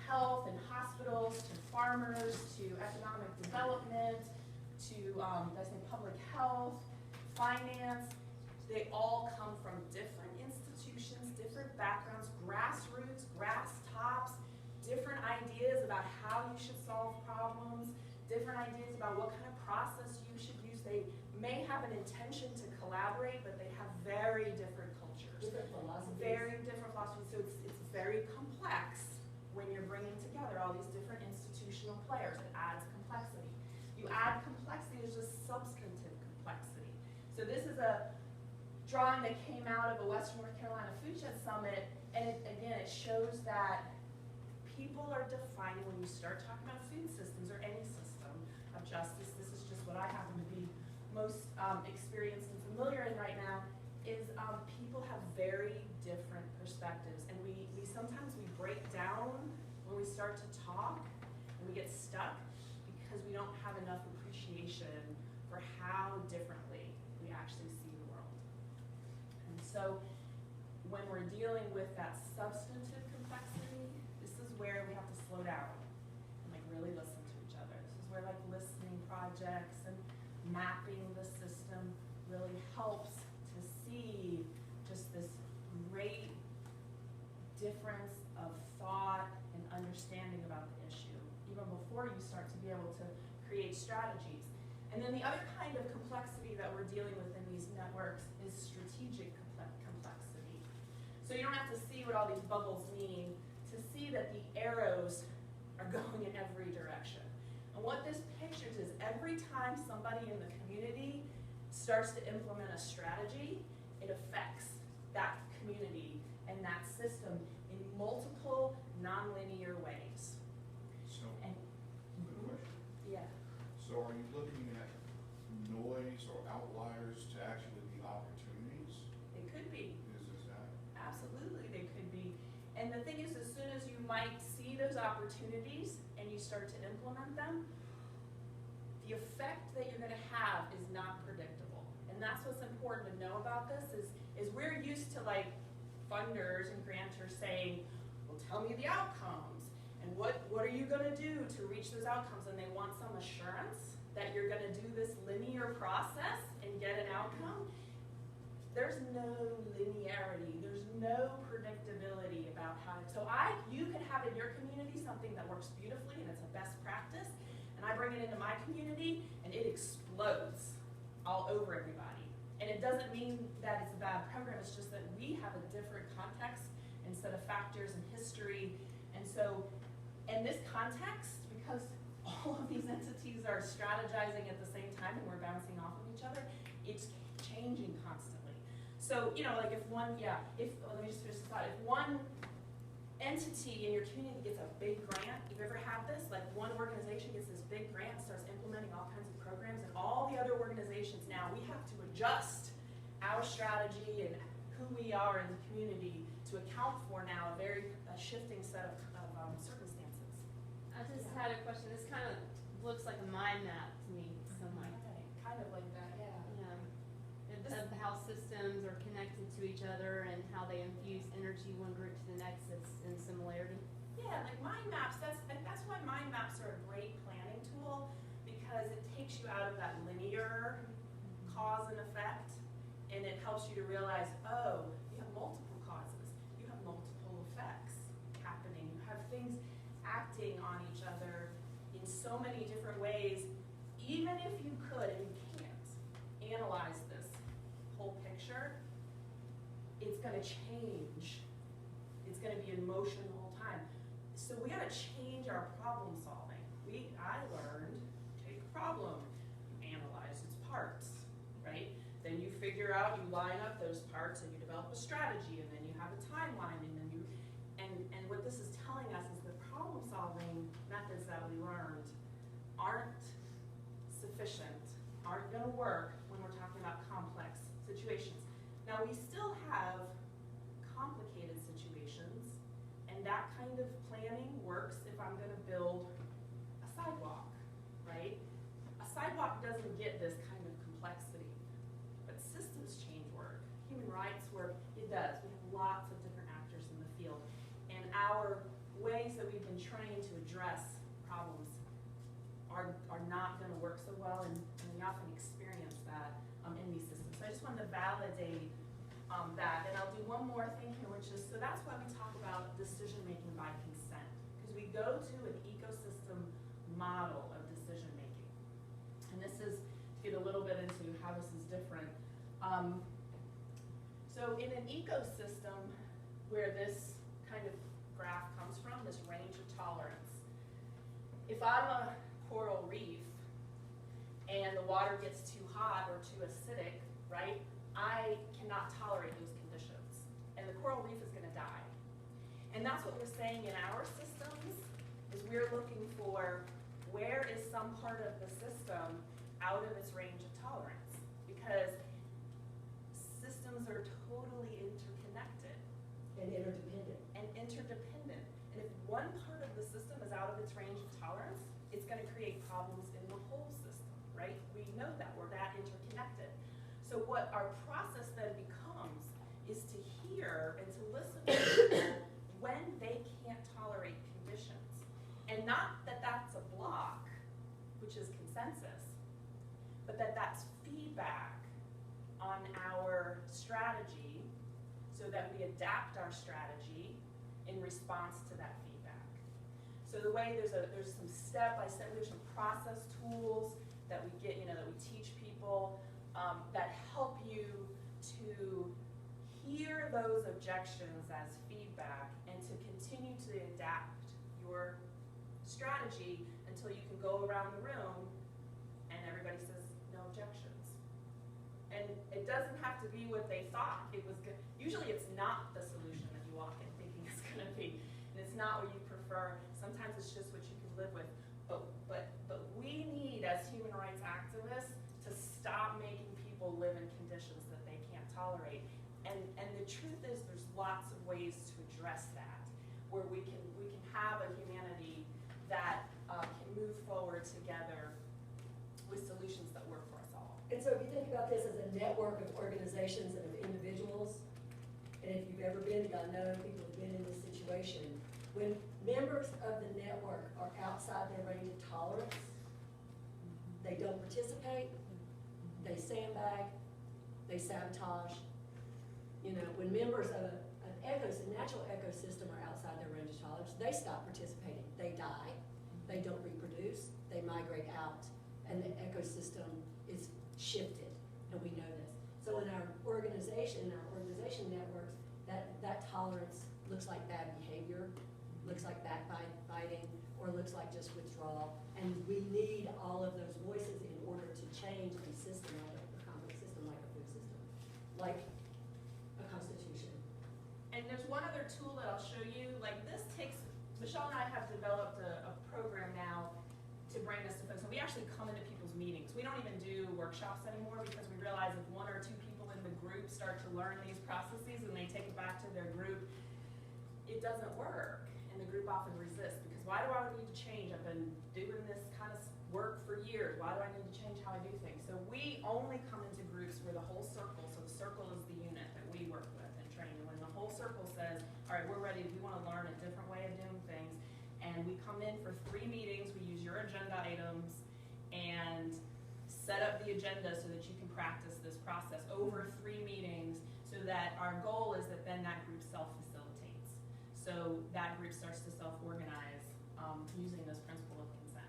health and hospitals, to farmers, to economic development, to public health, finance. They all come from different institutions, different backgrounds, grassroots, grass tops, different ideas about how you should solve problems, different ideas about what kind of process you should use. They may have an intention to collaborate, but they have very different cultures. Different philosophies. Very different philosophies. So it's very complex when you're bringing together all these different institutional players. It adds complexity. You add complexity, there's just substantive complexity. So this is a drawing that came out of a Western North Carolina Food Shed Summit, and it shows that people are defining, when you start talking about food systems or any system of justice, this is just what I happen to be most experienced and familiar in right now, is people have very different perspectives, and we sometimes break down when we start to talk, and we get stuck because we don't have enough appreciation for how differently we actually see the world. And so when we're dealing with that substantive complexity, this is where we have to slow down and really listen to each other. This is where listening projects and mapping the system really helps to see just this great difference of thought and understanding about the issue, even before you start to be able to create strategies. And then the other kind of complexity that we're dealing with in these networks is strategic complexity. So you don't have to see what all these bubbles mean to see that the arrows are going in every direction. And what this pictures is every time somebody in the community starts to implement a strategy, it affects that community and that system in multiple nonlinear ways. So, and, good question. Yeah. So are you looking at noise or outliers to actually be opportunities? It could be. Is that? Absolutely, they could be. And the thing is, as soon as you might see those opportunities and you start to implement them, the effect that you're going to have is not predictable. And that's what's important to know about this is we're used to funders and grantors saying, well, tell me the outcomes. And what are you going to do to reach those outcomes? And they want some assurance that you're going to do this linear process and get an outcome. There's no linearity. There's no predictability about how to. So you could have in your community something that works beautifully and it's a best practice, and I bring it into my community and it explodes all over everybody. And it doesn't mean that it's a bad program. It's just that we have a different context and set of factors and history. And so in this context, because all of these entities are strategizing at the same time and we're bouncing off of each other, it's changing constantly. So, if one, let me just finish this thought. If one entity in your community gets a big grant, you've ever had this? One organization gets this big grant and starts implementing all kinds of programs, and all the other organizations now, we have to adjust our strategy and who we are in the community to account for now a shifting set of circumstances. I just had a question. This kind of looks like a mind map to me, somewhat. Kind of like that, yeah. Of how systems are connected to each other and how they infuse energy one group to the next that's in similarity. Yeah, mind maps, that's why mind maps are a great planning tool, because it takes you out of that linear cause and effect, and it helps you to realize, oh, you have multiple causes, you have multiple effects happening, you have things acting on each other in so many different ways. Even if you could, and you can't, analyze this whole picture, it's going to change. It's going to be in motion the whole time. So we got to change our problem solving. I learned, take a problem, you analyze its parts, right? Then you figure out, you line up those parts, and you develop a strategy, and then you have a timeline, and then and what this is telling us is the problem solving methods that we learned aren't sufficient, aren't going to work when we're talking about complex situations. Now, we still have complicated situations, and that kind of planning works if I'm going to build a sidewalk, right? A sidewalk doesn't get this kind of complexity, but systems change work, human rights work, it does. We have lots of different actors in the field, and our ways that we've been trained to address problems are not going to work so well, and we often experience that in these systems. So I just wanted to validate that, and I'll do one more thing here, which is, so that's why we talk about decision making by consent, because we go to an ecosystem model of decision making, and this is to get a little bit into how this is different. So in an ecosystem where this kind of graph comes from, this range of tolerance, if I'm a coral reef and the water gets too hot or too acidic, right, I cannot tolerate those conditions, and the coral reef is going to die. And that's what we're saying in our systems, is we're looking for where is some part of the system out of its range of tolerance, because systems are totally interconnected. And interdependent. And interdependent. And if one part of the system is out of its range of tolerance, it's going to create problems in the whole system, right? We know that. We're that interconnected. So what our process then becomes is to hear and to listen to people when they can't tolerate conditions. And not that that's a block, which is consensus, but that that's feedback on our strategy so that we adapt our strategy in response to that feedback. So the way there's some step-by-step, there's some process tools that we get, that we teach people that help you to hear those objections as feedback and to continue to adapt your strategy until you can go around the room and everybody says no objections. And it doesn't have to be what they thought it was good. Usually it's not the solution that you walk in thinking it's going to be, and it's not what you prefer. Sometimes it's just what you can live with. But we need, as human rights activists, to stop making people live in conditions that they can't tolerate. And the truth is, there's lots of ways to address that, where we can have a humanity that can move forward together with solutions that work for us all. And so if you think about this as a network of organizations and of individuals, and if you've ever been, I know people have been in this situation, when members of the network are outside their range of tolerance, they don't participate, they sandbag, they sabotage. When members of a natural ecosystem are outside their range of tolerance, they stop participating, they die, they don't reproduce, they migrate out, and the ecosystem is shifted, and we know this. So in our organization networks, that tolerance looks like bad behavior, looks like backbiting, or looks like just withdrawal. And we need all of those voices in order to change a system, like a complex system, like a food system, like a constitution. And there's one other tool that I'll show you. Michelle and I have developed a program now to bring this to folks. And we actually come into people's meetings. We don't even do workshops anymore because we realize if one or two people in the group start to learn these processes and they take it back to their group, it doesn't work. And the group often resists because why do I need to change? I've been doing this kind of work for years. Why do I need to change how I do things? So we only come into groups where the whole circle, so the circle is the unit that we work with and train. And when the whole circle says, all right, we're ready, we want to learn a different way of doing things, and we come in for 3 meetings, we use your agenda items and set up the agenda so that you can practice this process over 3 meetings, so that our goal is that then that group self-facilitates. So that group starts to self-organize using this principle of consent.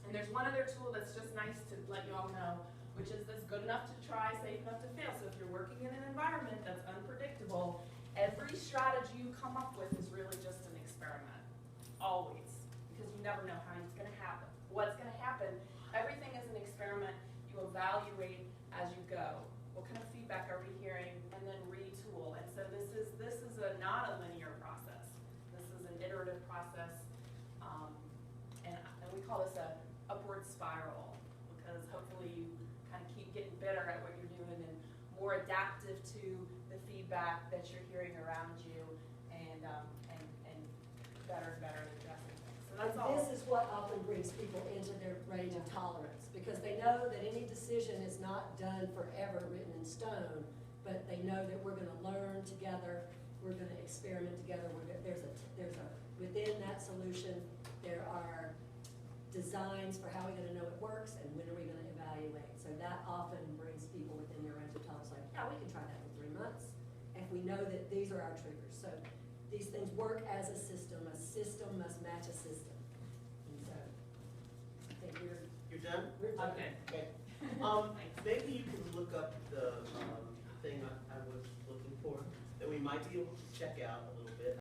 And there's one other tool that's just nice to let you all know, which is this good enough to try, safe enough to fail. So if you're working in an environment that's unpredictable, every strategy you come up with is really just an experiment, always, because you never know how it's going to happen. What's going to happen? Everything is an experiment. You evaluate as you go. What kind of feedback are we hearing? And then retool. And so this is not a linear process. This is an iterative process, and we call this a upward spiral, because hopefully you kind of keep getting better at what you're doing and more adaptive to the feedback that you're hearing around you, and better at addressing things. So that's all. This is what often brings people into their range of tolerance, because they know that any decision is not done forever, written in stone, but they know that we're going to learn together, we're going to experiment together. There's a within that solution, there are designs for how we're gonna know it works and when are we gonna evaluate. So that often brings people within their range of tolerance, like, yeah, we can try that for 3 months, if we know that these are our triggers. So these things work as a system must match a system. And so, I think You're done? we're done. Okay. Okay. Maybe you can look up the, thing I was looking for, that we might be able to check out a little bit.